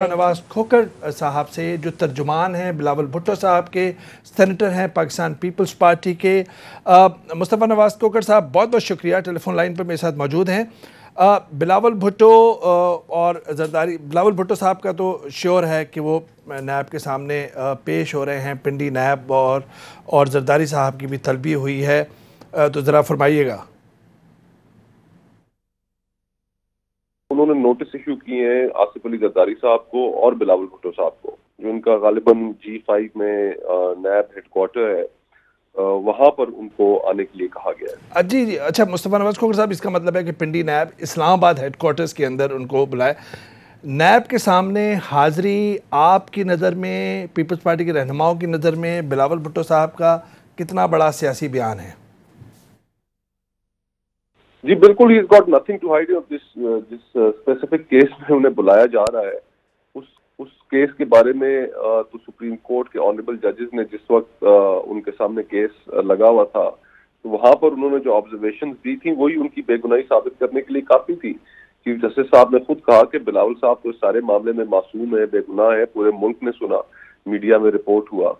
नवाज खोकर साहब से जो तर्जुमान हैं बिलावल भुट्टो साहब के, सेनेटर हैं पाकिस्तान पीपल्स पार्टी के। मुस्तफ़ा नवाज खोकर साहब, बहुत बहुत शुक्रिया, टेलीफोन लाइन पर मेरे साथ मौजूद हैं। बिलावल भुट्टो और जरदारी, बिलावल भुट्टो साहब का तो श्योर है कि वो नैब के सामने पेश हो रहे हैं, पिंडी नैब और जरदारी साहब की भी तलबी हुई है, तो ज़रा फरमाइएगा। उन्होंने नोटिस इशू किए हैं आसिफ अली जरदारी साहब को और बिलावल भुट्टो साहब को, जो इनका गालिबन G5 में नैब हेडक्वार्टर है, वहाँ पर उनको आने के लिए कहा गया है। जी जी, अच्छा मुस्तफ़ा नवाज खोकर साहब, इसका मतलब है कि पिंडी नैब इस्लामाबाद हेडक्वार्टर्स के अंदर उनको बुलाए। नैब के सामने हाज़री आपकी नज़र में, पीपल्स पार्टी के रहनुमाओं की नज़र में बिलावल भुट्टो साहब का कितना बड़ा सियासी बयान है? जी बिल्कुल, he got nothing to hide. जिस स्पेसिफिक केस में उन्हें बुलाया जा रहा है, उस केस के बारे में तो सुप्रीम कोर्ट के ऑनरेबल जजेस ने जिस वक्त उनके सामने केस लगा हुआ था, तो वहां पर उन्होंने जो ऑब्जर्वेशंस दी थी वही उनकी बेगुनाही साबित करने के लिए काफी थी। चीफ जस्टिस साहब ने खुद कहा कि बिलावल साहब तो इस सारे मामले में मासूम है, बेगुनाह है, पूरे मुल्क ने सुना, मीडिया में रिपोर्ट हुआ।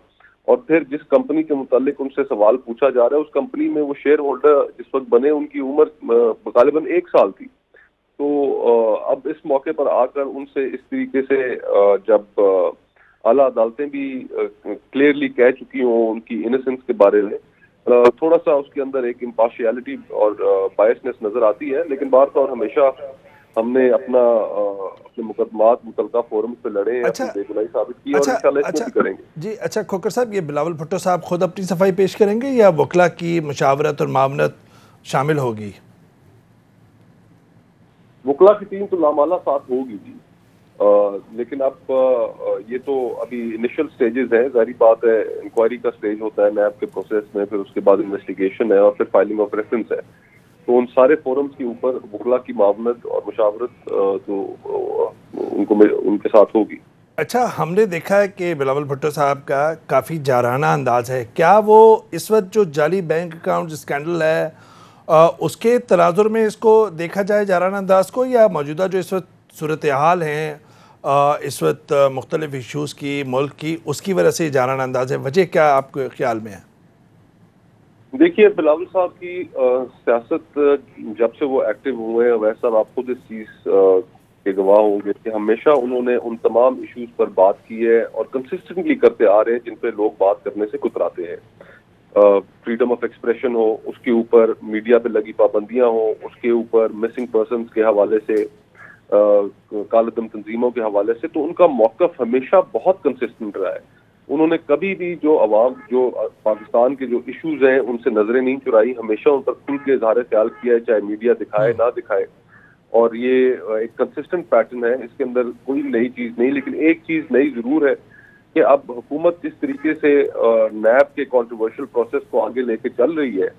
और फिर जिस कंपनी के मुतालिक उनसे सवाल पूछा जा रहा है, उस कंपनी में वो शेयर होल्डर जिस वक्त बने, उनकी उम्र गालिबन 1 साल थी। तो अब इस मौके पर आकर उनसे इस तरीके से जब आला अदालतें भी क्लियरली कह चुकी हों उनकी इनोसेंस के बारे में, थोड़ा सा उसके अंदर एक इम्पार्शियलिटी और बायसनेस नजर आती है। लेकिन बार बार हमेशा हमने अपने मुकदमात मुतलका फोरम पे लड़े हैं, अपनी बेगुनाही साबित की और इंशाल्लाह इसमें भी करेंगे। जी अच्छा खोकर साहब, ये बिलावल भुट्टो साहब खुद अपनी सफाई पेश करेंगे या वकला की मुशावरत और मामनत शामिल होगी? वकला की टीम तो लामाला साथ होगी जी, लेकिन अब ये तो अभी इनिशियल स्टेजेस है। जाहिर बात है, इंक्वायरी का स्टेज होता है नैब के प्रोसेस में, फिर उसके बाद इन्वेस्टिगेशन है और फिर फाइलिंग ऑफ रेफरेंस है। तो उन सारे फोरम्स के ऊपर वकला की मामलत और मुशावरत तो उनके साथ होगी। अच्छा, हमने देखा है कि बिलावल भुट्टो साहब का काफ़ी जाराना अंदाज है। क्या वो इस वक्त जो जाली बैंक अकाउंट स्कैंडल है उसके तनाजुर में इसको देखा जाए जाराना अंदाज को, या मौजूदा जो इस वक्त सूरत हाल हैं इस वक्त मुख्तलिफ इशूज़ की मुल्क की, उसकी वजह से जाराना अंदाज है? वजह क्या आपके ख्याल में है? देखिए, बिलावल साहब की सियासत जब से वो एक्टिव हुए हैं, वैसा आप खुद इस चीज के गवाह होंगे कि हमेशा उन्होंने उन तमाम इश्यूज पर बात की है और कंसिस्टेंटली करते आ रहे हैं जिन पे लोग बात करने से कुतराते हैं। फ्रीडम ऑफ एक्सप्रेशन हो, उसके ऊपर मीडिया पे लगी पाबंदियां हो, उसके ऊपर मिसिंग पर्सनस के हवाले से, कालेदम तंजीमों के हवाले से, तो उनका मौक़िफ़ हमेशा बहुत कंसिस्टेंट रहा है। उन्होंने कभी भी जो पाकिस्तान के जो इश्यूज हैं उनसे नजरें नहीं चुराई, हमेशा उन पर खुल के इज़हार ख्याल किया है, चाहे मीडिया दिखाए ना दिखाए। और ये एक कंसिस्टेंट पैटर्न है, इसके अंदर कोई नई चीज नहीं। लेकिन एक चीज नई जरूर है कि अब हुकूमत जिस तरीके से नैब के कंट्रोवर्शियल प्रोसेस को आगे लेके चल रही है,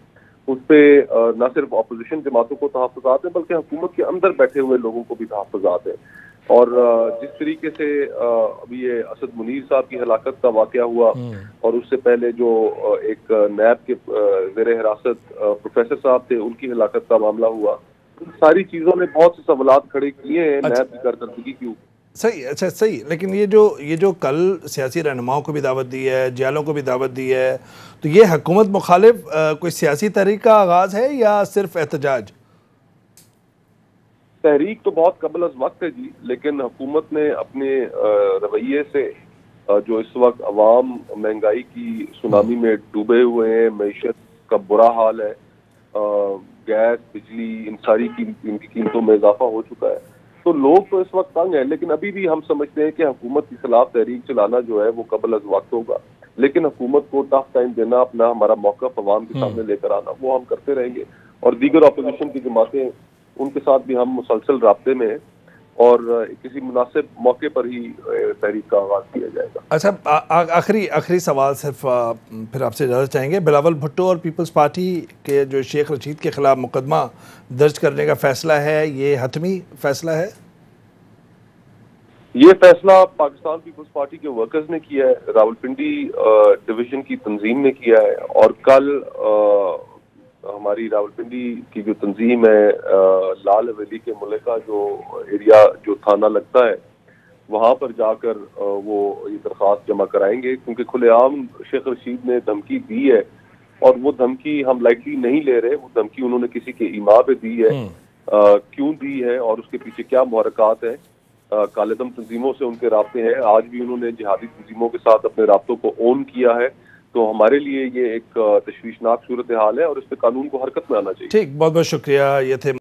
उस पर न सिर्फ अपोजिशन जमातों को तहफ़्फ़ुज़ात है, बल्कि हुकूमत के अंदर बैठे हुए लोगों को भी तहफ़्फ़ुज़ात है। और जिस तरीके से अभी ये असद मुनीर साहब की हलाकत का वाक़या हुआ, और उससे पहले जो एक नैब के ज़ेर हिरासत प्रोफेसर साहब थे, उनकी हलाकत का मामला हुआ, सारी चीजों ने बहुत से सवालात खड़े किए हैं नैब की कारकर्दगी के ऊपर। सही, अच्छा सही। लेकिन ये जो कल सियासी रहनुमाओं को भी दावत दी है, जेलों को भी दावत दी है, तो ये हुकूमत मुखालिफ कोई सियासी तहरीक का आगाज़ है या सिर्फ एहतजाज? तहरीक तो बहुत कबल अज वक्त है जी, लेकिन हुकूमत ने अपने रवैये से जो इस वक्त अवाम महंगाई की सुनामी में डूबे हुए हैं, मईशत का बुरा हाल है, गैस, बिजली, इन सारी इनकी कीमतों में इजाफा हो चुका है, तो लोग तो इस वक्त तंग हैं। लेकिन अभी भी हम समझते हैं कि हुकूमत के खिलाफ तहरीक चलाना जो है वो कबल अज वक्त होगा। लेकिन हुकूमत को टफ टाइम देना, अपना हमारा मौक़िफ़ अवाम के सामने लेकर आना, वो हम करते रहेंगे। और दीगर अपोजिशन की जमातें, उनके साथ भी हम मुसलसल राब्ते में हैं और किसी मुनासिब मौके पर ही तहरीक का आगाज किया जाएगा। अच्छा, आखिरी सवाल सिर्फ फिर आपसे इजाज़त चाहेंगे। बिलावल भुट्टो और पीपल्स पार्टी के जो शेख रशीद के खिलाफ मुकदमा दर्ज करने का फैसला है, ये हतमी फैसला है? ये फैसला पाकिस्तान पीपल्स पार्टी के वर्कर्स ने किया है, रावलपिंडी डिवीजन की तंजीम ने किया है। और कल हमारी रावलपिंडी की जो तंजीम है, लाल हवेली के मुल्का जो एरिया, जो थाना लगता है, وہاں پر جا کر وہ یہ درخواست جمع کرائیں گے، کیونکہ کھلے عام شیخ رشید نے دھمکی دی ہے اور وہ دھمکی ہم لائٹلی نہیں لے رہے. وہ دھمکی انہوں نے کسی کے ایما پہ دی ہے، کیوں دی ہے اور اس کے پیچھے کیا محرکات ہیں. کالے دم تنظیموں سے ان کے رابطے ہیں، آج بھی انہوں نے جہادی تنظیموں کے ساتھ اپنے رابطوں کو اون کیا ہے. تو ہمارے لیے یہ ایک تشویشناک صورتحال ہے اور اس پہ قانون کو حرکت میں آنا چاہیے. ٹھیک، بہت بہت شکریہ. یہ تھے